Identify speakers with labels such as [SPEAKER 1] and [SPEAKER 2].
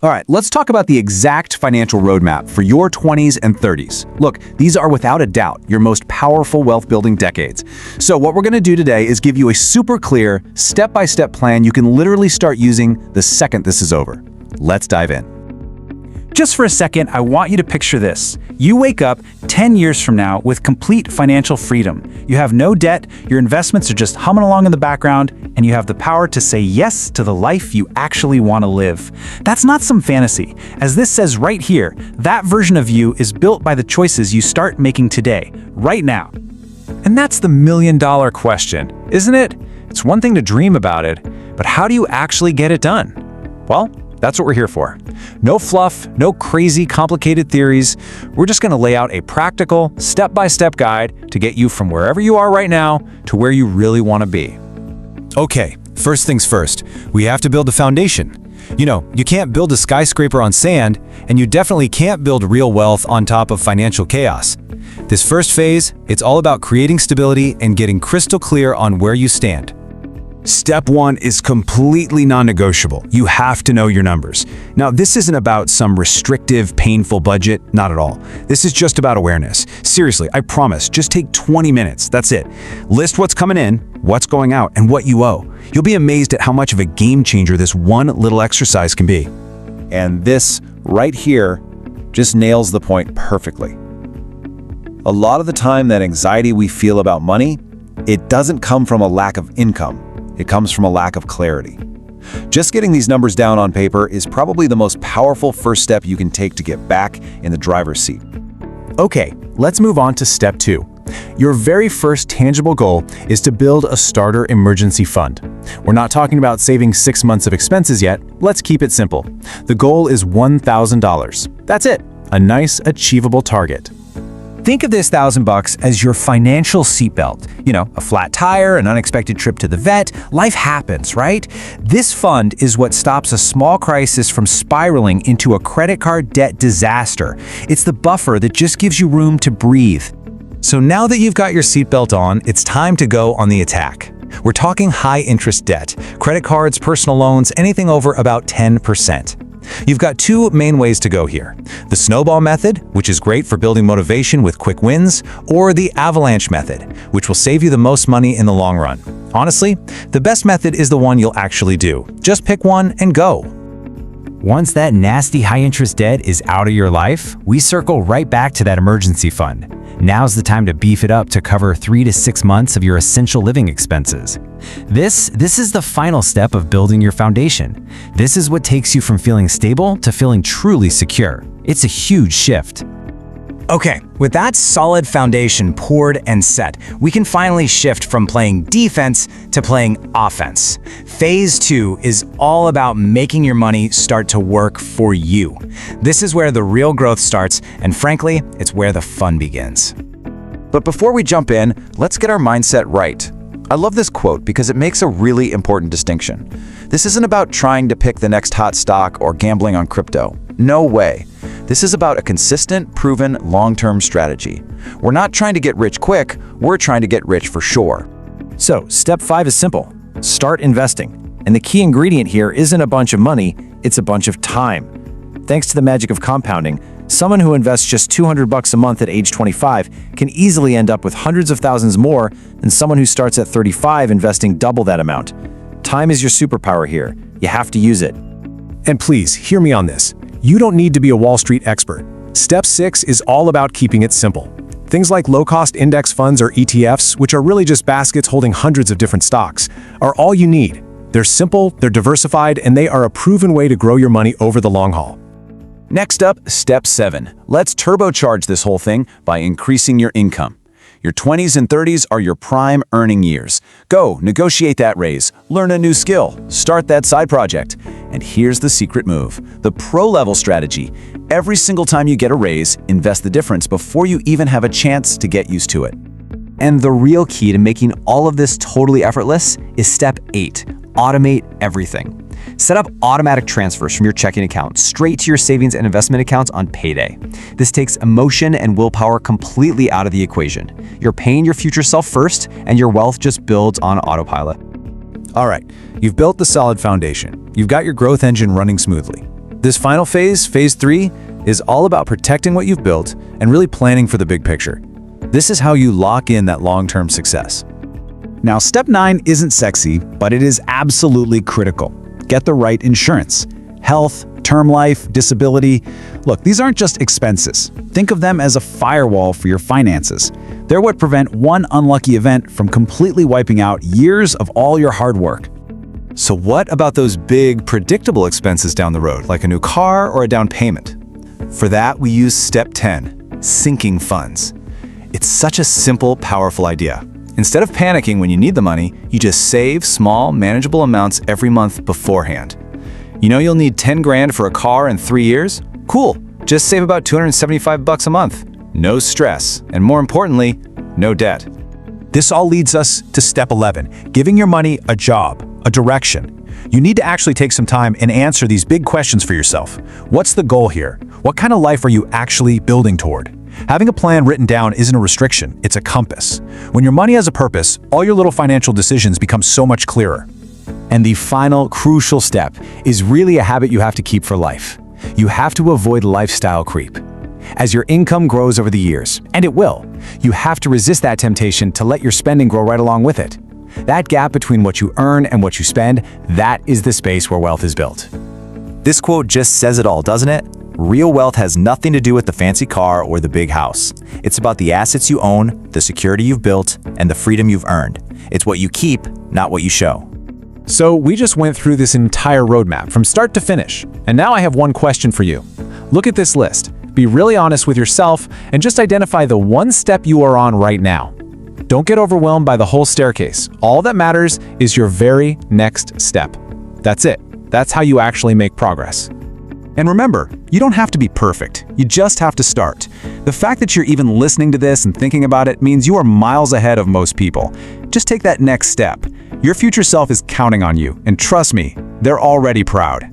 [SPEAKER 1] All right, let's talk about the exact financial roadmap for your 20s and 30s. Look, these are without a doubt your most powerful wealth-building decades. So what we're going to do today is give you a super clear, step-by-step plan you can literally start using the second this is over. Let's dive in.
[SPEAKER 2] Just for a second, I want you to picture this. You wake up 10 years from now with complete financial freedom. You have no debt, your investments are just humming along in the background, and you have the power to say yes to the life you actually want to live. That's not some fantasy. As this says right here, that version of you is built by the choices you start making today, right now.
[SPEAKER 3] And that's the million-dollar question, isn't it? It's one thing to dream about it, but how do you actually get it done? Well, that's what we're here for. No fluff, no crazy, complicated theories. We're just going to lay out a practical, step-by-step guide to get you from wherever you are right now to where you really want to be.
[SPEAKER 4] Okay, first things first, we have to build a foundation. You can't build a skyscraper on sand, and you definitely can't build real wealth on top of financial chaos. This first phase, it's all about creating stability and getting crystal clear on where you stand.
[SPEAKER 1] Step 1 is completely non-negotiable. You have to know your numbers. Now, this isn't about some restrictive, painful budget, not at all. This is just about awareness. Seriously, I promise, just take 20 minutes, that's it. List what's coming in, what's going out, and what you owe. You'll be amazed at how much of a game changer this one little exercise can be. And this, right here, just nails the point perfectly. A lot of the time, that anxiety we feel about money, it doesn't come from a lack of income. It comes from a lack of clarity. Just getting these numbers down on paper is probably the most powerful first step you can take to get back in the driver's seat. Okay, let's move on to step 2. Your very first tangible goal is to build a starter emergency fund. We're not talking about saving 6 months of expenses yet. Let's keep it simple. The goal is $1,000. That's it, a nice, achievable target.
[SPEAKER 3] Think of this $1,000 as your financial seatbelt. A flat tire, an unexpected trip to the vet. Life happens, right? This fund is what stops a small crisis from spiraling into a credit card debt disaster. It's the buffer that just gives you room to breathe.
[SPEAKER 4] So now that you've got your seatbelt on, it's time to go on the attack. We're talking high-interest debt, credit cards, personal loans, anything over about 10%. You've got two main ways to go here. The snowball method, which is great for building motivation with quick wins, or the avalanche method, which will save you the most money in the long run. Honestly, the best method is the one you'll actually do. Just pick one and go.
[SPEAKER 3] Once that nasty high-interest debt is out of your life, we circle right back to that emergency fund. Now's the time to beef it up to cover 3 to 6 months of your essential living expenses. This is the final step of building your foundation. This is what takes you from feeling stable to feeling truly secure. It's a huge shift.
[SPEAKER 5] Okay, with that solid foundation poured and set, we can finally shift from playing defense to playing offense. Phase 2 is all about making your money start to work for you. This is where the real growth starts, and frankly, it's where the fun begins.
[SPEAKER 1] But before we jump in, let's get our mindset right. I love this quote because it makes a really important distinction. This isn't about trying to pick the next hot stock or gambling on crypto. No way. This is about a consistent, proven, long-term strategy. We're not trying to get rich quick, we're trying to get rich for sure.
[SPEAKER 3] So, step 5 is simple. Start investing. And the key ingredient here isn't a bunch of money, it's a bunch of time. Thanks to the magic of compounding, someone who invests just $200 a month at age 25 can easily end up with hundreds of thousands more than someone who starts at 35 investing double that amount. Time is your superpower here. You have to use it.
[SPEAKER 6] And please, hear me on this. You don't need to be a Wall Street expert. Step 6 is all about keeping it simple. Things like low-cost index funds or ETFs, which are really just baskets holding hundreds of different stocks, are all you need. They're simple, they're diversified, and they are a proven way to grow your money over the long haul.
[SPEAKER 1] Next up, step 7. Let's turbocharge this whole thing by increasing your income. Your 20s and 30s are your prime earning years. Go, negotiate that raise, learn a new skill, start that side project. And here's the secret move, the pro-level strategy. Every single time you get a raise, invest the difference before you even have a chance to get used to it.
[SPEAKER 5] And the real key to making all of this totally effortless is step 8, automate everything. Set up automatic transfers from your checking account straight to your savings and investment accounts on payday. This takes emotion and willpower completely out of the equation. You're paying your future self first, and your wealth just builds on autopilot.
[SPEAKER 4] All right, you've built the solid foundation. You've got your growth engine running smoothly. This final phase, phase 3, is all about protecting what you've built and really planning for the big picture. This is how you lock in that long-term success.
[SPEAKER 1] Now, step 9 isn't sexy, but it is absolutely critical. Get the right insurance. Health, term life, disability. Look, these aren't just expenses. Think of them as a firewall for your finances. They're what prevent one unlucky event from completely wiping out years of all your hard work.
[SPEAKER 4] So what about those big, predictable expenses down the road, like a new car or a down payment? For that, we use step 10, sinking funds. It's such a simple, powerful idea. Instead of panicking when you need the money, you just save small, manageable amounts every month beforehand. You know you'll need 10 grand for a car in 3 years? Cool, just save about $275 a month. No stress, and more importantly, no debt.
[SPEAKER 1] This all leads us to step 11, giving your money a job, a direction. You need to actually take some time and answer these big questions for yourself. What's the goal here? What kind of life are you actually building toward? Having a plan written down isn't a restriction, it's a compass. When your money has a purpose, all your little financial decisions become so much clearer. And the final crucial step is really a habit you have to keep for life. You have to avoid lifestyle creep. As your income grows over the years, and it will, you have to resist that temptation to let your spending grow right along with it. That gap between what you earn and what you spend, that is the space where wealth is built.
[SPEAKER 5] This quote just says it all, doesn't it? Real wealth has nothing to do with the fancy car or the big house. It's about the assets you own, the security you've built, and the freedom you've earned. It's what you keep, not what you show.
[SPEAKER 6] So we just went through this entire roadmap from start to finish. And now I have one question for you. Look at this list. Be really honest with yourself and just identify the one step you are on right now. Don't get overwhelmed by the whole staircase. All that matters is your very next step. That's it. That's how you actually make progress.
[SPEAKER 1] And remember, you don't have to be perfect. You just have to start. The fact that you're even listening to this and thinking about it means you are miles ahead of most people. Just take that next step. Your future self is counting on you, and trust me, they're already proud.